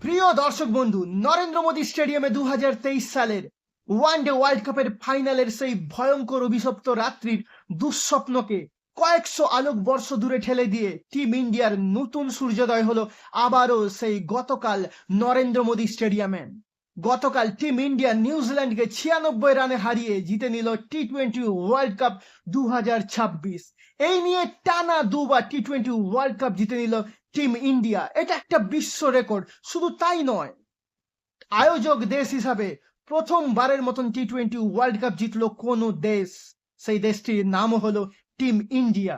প্রিয় দর্শক বন্ধু, নরেন্দ্র মোদী স্টেডিয়ামে 2023 সালের ওয়ানডে ওয়ার্ল্ড কাপের ফাইনালের সেই ভয়ঙ্কর অভিশপ্ত রাত্রির দুঃস্বপ্নকে কয়েকশো আলোক বর্ষ দূরে ঠেলে দিয়ে টিম ইন্ডিয়ার নতুন সূর্যোদয় হলো আবারও সেই গতকাল নরেন্দ্র মোদী স্টেডিয়ামে। গতকাল টিম ইন্ডিয়া নিউজিল্যান্ডকে 96 রানে হারিয়ে জিতে নিল টি-20 ওয়ার্ল্ড কাপ 2026। এই নিয়ে টানা দুবার টি-20 ওয়ার্ল্ড কাপ জিতে নিল টিম ইন্ডিয়া। এটা একটা বিশ্ব রেকর্ড। শুধু তাই নয়, আয়োজক দেশ হিসাবে প্রথমবারের মতন টি-20 ওয়ার্ল্ড কাপ জিতলো কোন দেশ, সেই দেশটির নাম হলো টিম ইন্ডিয়া।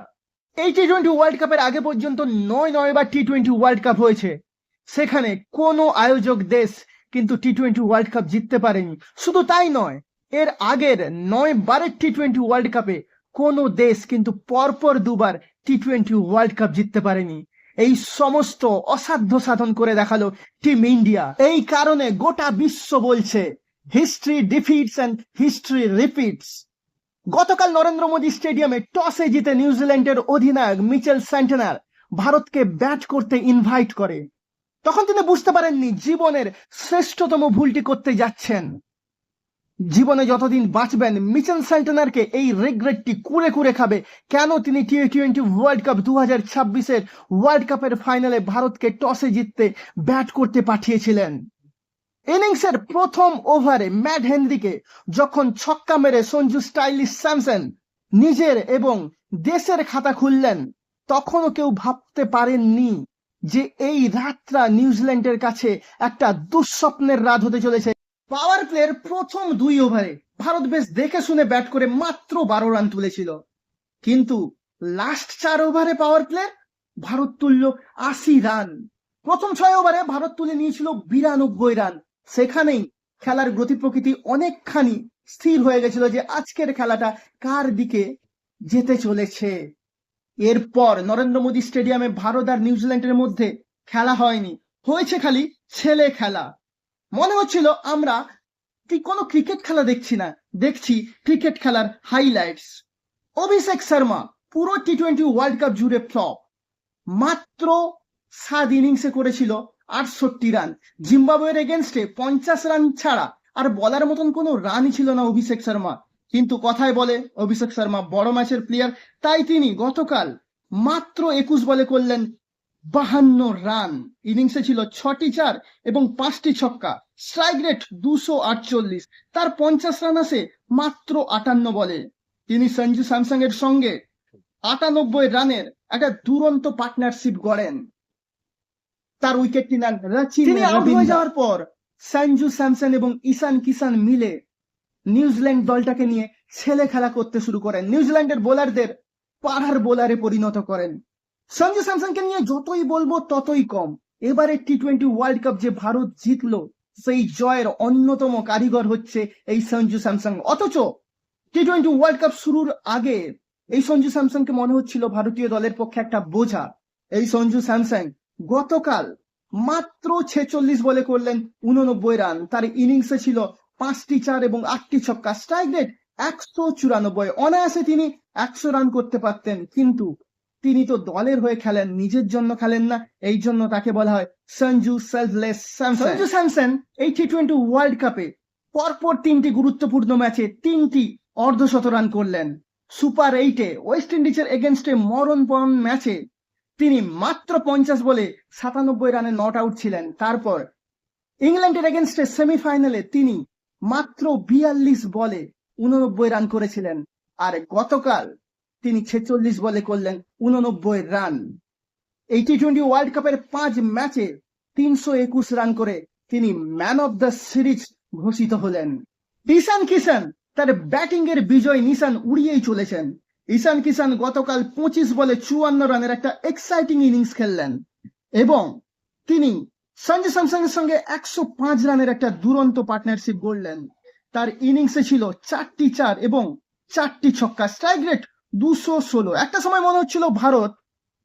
এই টি-20 ওয়ার্ল্ড কাপের আগে পর্যন্ত 9বার টি-20 ওয়ার্ল্ড কাপ হয়েছে, সেখানে কোনো আয়োজক দেশ কিন্তু টি-20 ওয়ার্ল্ড কাপ জিততে পারেনি। শুধু তাই নয়, এর আগের 9বারের টি-20 ওয়ার্ল্ড কাপে কোনো দেশ কিন্তু পরপর দুবার টি-20 ওয়ার্ল্ড কাপ জিততে পারেনি। এই সমস্ত অসাধ্য সাধন করে দেখালো টিম ইন্ডিয়া। এই কারণে গোটা বিশ্ব বলছে হিস্ট্রি ডিফিটস অ্যান্ড হিস্ট্রি রিপিটস। গতকাল নরেন্দ্র মোদী স্টেডিয়ামে টসে জিতে নিউজিল্যান্ডের অধিনায়ক মিচেল স্যান্টনার ভারতকে ব্যাট করতে ইনভাইট করে। তখন তিনি বুঝতে পারেননি জীবনের শ্রেষ্ঠতম ভুলটি করতে যাচ্ছেন। জীবনে যতদিন বাঁচবেন মিচেল স্যান্টনারকে এই রিগ্রেটটি কুরে কুরে খাবে কেন তিনি টি-20 ওয়ার্ল্ড কাপ 2026-এর ওয়ার্ল্ড কাপের ফাইনালে ভারতকে টসে জিততে ব্যাট করতে পাঠিয়েছিলেন। ইনিংসের প্রথম ওভারে ম্যাট হেনরিকে যখন ছক্কা মেরে সঞ্জু স্টাইলিশ স্যামসন নিজের এবং দেশের খাতা খুললেন, তখনও কেউ ভাবতে পারেননি যে এই রাতটা নিউজিল্যান্ডের কাছে একটা দুঃস্বপ্নের রাত হতে চলেছে। পাওয়ার প্লের প্রথম 2 ওভারে ভারত বেশ দেখে শুনে ব্যাট করে মাত্র 12 রান তুলেছিল, কিন্তু লাস্ট 4 ওভারে পাওয়ার প্লে ভারত তুলল 80 রান। প্রথম 6 ওভারে ভারত তুলে নিয়েছিল 92 রান। সেখানেই খেলার গতি প্রকৃতি অনেকখানি স্থির হয়ে গেছিল যে আজকের খেলাটা কার দিকে যেতে চলেছে। এরপর নরেন্দ্র মোদী স্টেডিয়ামে ভারত আর নিউজিল্যান্ডের মধ্যে খেলা হয়নি, হয়েছে খালি ছেলে খেলা। মনে হচ্ছিল আমরা কোনো ক্রিকেট খেলা দেখছি না, দেখছি ক্রিকেট খেলার হাইলাইটস। অভিষেক শর্মা পুরো টি-20 ওয়ার্ল্ড কাপ জুড়ে ফ্লপ। মাত্র 7 ইনিংসে করেছিল 68 রান। জিম্বাবুয়ের এগেনস্টে 50 রান ছাড়া আর বলার মতন কোনো রানই ছিল না অভিষেক শর্মা। কিন্তু কথায় বলে অভিষেক শর্মা বড় ম্যাচের প্লেয়ার, তাই তিনি গতকাল মাত্র 21 বলে করলেন 52 রান। ইনিংসে ছিল 6টি 4 এবং 5টি ছক্কা। Strike rate 248। তার 50 রান আসে মাত্র 58 বলে। তিনি সঞ্জু স্যামসং এর সঙ্গে 98 রানের একটা দুরন্ত পার্টনারশিপ গড়েন। তার উইকেটটি নেন তিনি আউট হয়ে যাওয়ার পর সঞ্জু স্যামসন এবং ঈশান কিষান মিলে নিউজিল্যান্ড দলটাকে নিয়ে ছেলে খেলা করতে শুরু করেন। নিউজিল্যান্ডের বোলারদের পাড়ার বোলারে পরিণত করেন। সঞ্জু স্যামসনকে নিয়ে যতই বলবো ততই কম। এবারে টি-20 ওয়ার্ল্ড কাপ যে ভারত জিতলো, সেই জয়ের অন্যতম কারিগর হচ্ছে এই সঞ্জু স্যামসন। অথচ টি-20 ওয়ার্ল্ড কাপ শুরুর আগে এই সঞ্জু স্যামসনকে মনে হচ্ছিল ভারতীয় দলের পক্ষে একটা বোঝা। এই সঞ্জু স্যামসন গতকাল মাত্র 46 বলে করলেন 89 রান। তার ইনিংসে ছিল 5টি 4 এবং 8টি ছক্কা। Strike rate 194। অনায়াসে তিনি 100 রান করতে পারতেন, কিন্তু তিনি তো দলের হয়ে খেলেন, নিজের জন্য খেলেন না। এই জন্য তাকে বলা হয় Sanju selfless Samson. Sanju Samson এই টি-20 ওয়ার্ল্ড কাপে পরপর 3টি গুরুত্বপূর্ণ ম্যাচে 3টি অর্ধশত রান করলেন। সুপার 8-এ ওয়েস্ট ইন্ডিজের এগেনস্টে মরণপণ ম্যাচে তিনি মাত্র 50 বলে 97 রানে নট আউট ছিলেন। তারপর ইংল্যান্ডের এগেনস্টে সেমিফাইনালে তিনি মাত্র 42 বলে 89 রান করেছিলেন। আর গতকাল তিনি 46 বলে করলেন 89 রান। এই টি-20 ওয়ার্ল্ড কাপের 5 ম্যাচে 321 রান করে তিনি ম্যান অফ দ্য সিরিজ ঘোষিত হলেন। ঈশান কিষান তার ব্যাটিং এর বিজয় নিশান উড়িয়েই চলেছেন। ঈশান কিষান গতকাল 25 বলে 54 রানের একটা এক্সাইটিং ইনিংস খেললেন এবং তিনি সঞ্জু স্যামসনের সঙ্গে 105 রানের একটা দুরন্ত পার্টনারশিপ গড়লেন। তার ইনিংসে ছিল 4টি 4 এবং 4টি ছক্কা। Strike rate 216। একটা সময় মনে হচ্ছিল ভারত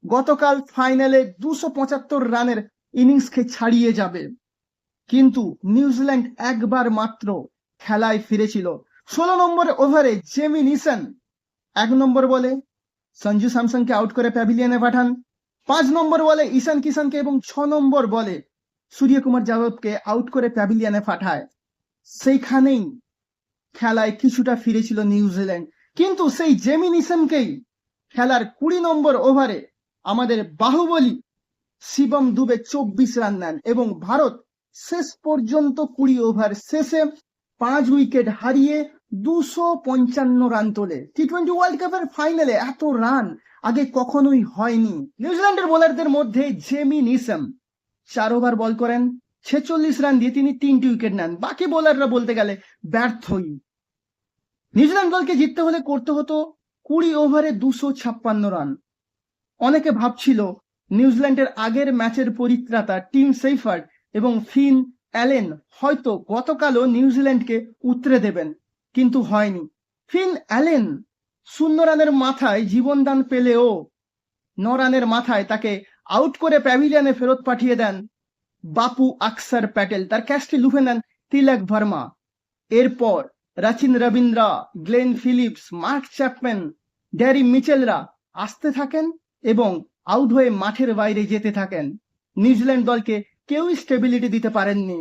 গতকাল ফাইনালে 275 রানের ইনিংসকে ছাড়িয়ে যাবে, কিন্তু নিউজিল্যান্ড একবার মাত্র খেলায় ফিরেছিল। 16 নম্বর ওভারে জেমি নিশন 1 নম্বর বলে সঞ্জু স্যামসনকে আউট করে প্যাভিলিয়নে পাঠান। 5 নম্বর বলে ঈশান কিষানকে এবং 6 নম্বর বলে সূর্যকুমার যাদবকে আউট করে প্যাভিলিয়নে পাঠায়। সেইখানেই খেলায় কিছুটা ফিরেছিল নিউজিল্যান্ড, কিন্তু সেই জেমি নিসনকেই খেলার 20 নম্বর ওভারে আমাদের বাহুবলী শিবম দুবে 24 রান নেন এবং ভারত শেষ পর্যন্ত 20 ওভার শেষে 5 উইকেট হারিয়ে 255 রান তোলে। টি-20 ওয়ার্ল্ড কাপের ফাইনালে এত রান আগে কখনোই হয়নি। নিউজিল্যান্ডের বোলারদের মধ্যে জেমি নিসন 4 ওভার বল করেন, 46 রান দিয়ে তিনি 3টি উইকেট নেন। বাকি বোলাররা বলতে গেলে ব্যর্থই। নিউজিল্যান্ড দলকে জিততে হলে করতে হতো 20 ওভারে 256 রান। অনেকে ভাবছিল নিউজিল্যান্ডের আগের ম্যাচের পরিত্রাতা টিম সেইফার্ড এবং ফিন অ্যালেন হয়তো গতকালও নিউজিল্যান্ডকে উতরে দেবেন, কিন্তু হয়নি। ফিন অ্যালেন 0 রানের মাথায় জীবনদান পেলেও 9 রানের মাথায় তাকে আউট করে প্যাভিলিয়নে ফেরত পাঠিয়ে দেন বাপু আকসার প্যাটেল। তার ক্যাচটি লুফে নেন তিলক ভার্মা। এরপর Rachin Ravindra, Glenn Phillips, Mark Chapman, Daryl মিচেলরা আসতে থাকেন এবং আউট হয়ে মাঠের বাইরে যেতে থাকেন। নিউজিল্যান্ড দলকে কেউই স্টেবিলিটি দিতে পারেননি।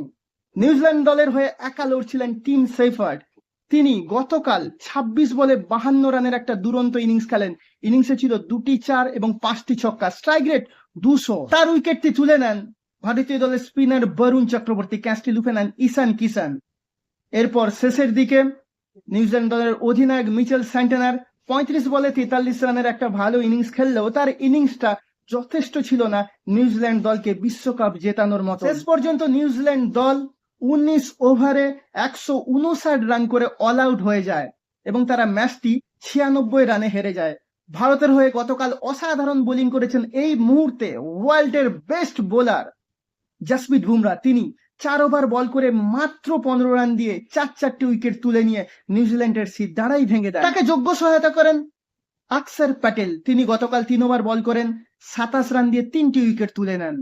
নিউজিল্যান্ড দলের হয়ে একা লড়ছিলেন টিম সেইফার্ড। তিনি গতকাল 26 বলে 52 রানের একটা দুরন্ত ইনিংস খেলেন। ইনিংসে ছিল 2টি 4 এবং 5টি ছক্কা, স্ট্রাইক রেট 200। তার উইকেটটি তুলে নেন ভারতীয় দলের স্পিনার বরুণ চক্রবর্তী, ক্যাচটি লুফে নেন ঈশান কিষান। এরপর শেষের দিকে নিউজিল্যান্ড দলের অধিনায়ক মিচেল স্যান্টনার 35 বলে 43 রানের একটা ভালো ইনিংস খেললেও তার ইনিংসটা যথেষ্ট ছিল না নিউজিল্যান্ড দলকে বিশ্বকাপ জেতানোর মতো। শেষ পর্যন্ত নিউজিল্যান্ড দল 19 ওভারে 159 রান করে অল আউট হয়ে যায় এবং তারা ম্যাচটি 96 রানে হেরে যায়। ভারতের হয়ে গতকাল অসাধারণ বোলিং করেছেন এই মুহূর্তে ওয়ার্ল্ডের বেস্ট বোলার জসপ্রীত বুমরা। তিনি 4 ওভার বল করে মাত্র 15 রান দিয়ে 4টি উইকেট তুলে নিয়ে নিউজিল্যান্ডের সিট দাঁড়াই ভেঙে দেন। তাকে যোগ্য সহায়তা করেন আকসার প্যাটেল। তিনি গতকাল 3 ওভার বল করেন 27 রান দিয়ে 3টি উইকেট তুলে নেন।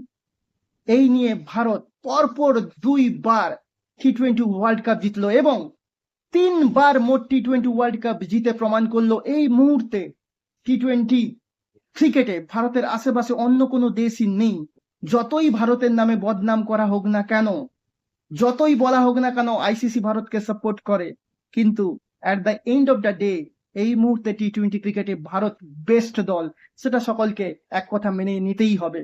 এই নিয়ে ভারত পরপর 2 বার টি-20 ওয়ার্ল্ড কাপ জিতলো এবং 3 বার মোট টি-20 ওয়ার্ল্ড কাপ জিতে প্রমাণ করলো এই মুহূর্তে টি-20 ক্রিকেটে ভারতের আশেপাশে অন্য কোনো দেশই নেই। যতই ভারতের নামে বদনাম করা হোক না কেন, যতই বলা হোক না কেন আইসিসি ভারতকে সাপোর্ট করে, কিন্তু at the end of the day এই মুহূর্তে টি-20 ক্রিকেটে ভারত বেস্ট দল, সেটা সকলকে এক কথা মেনে নিতেই হবে।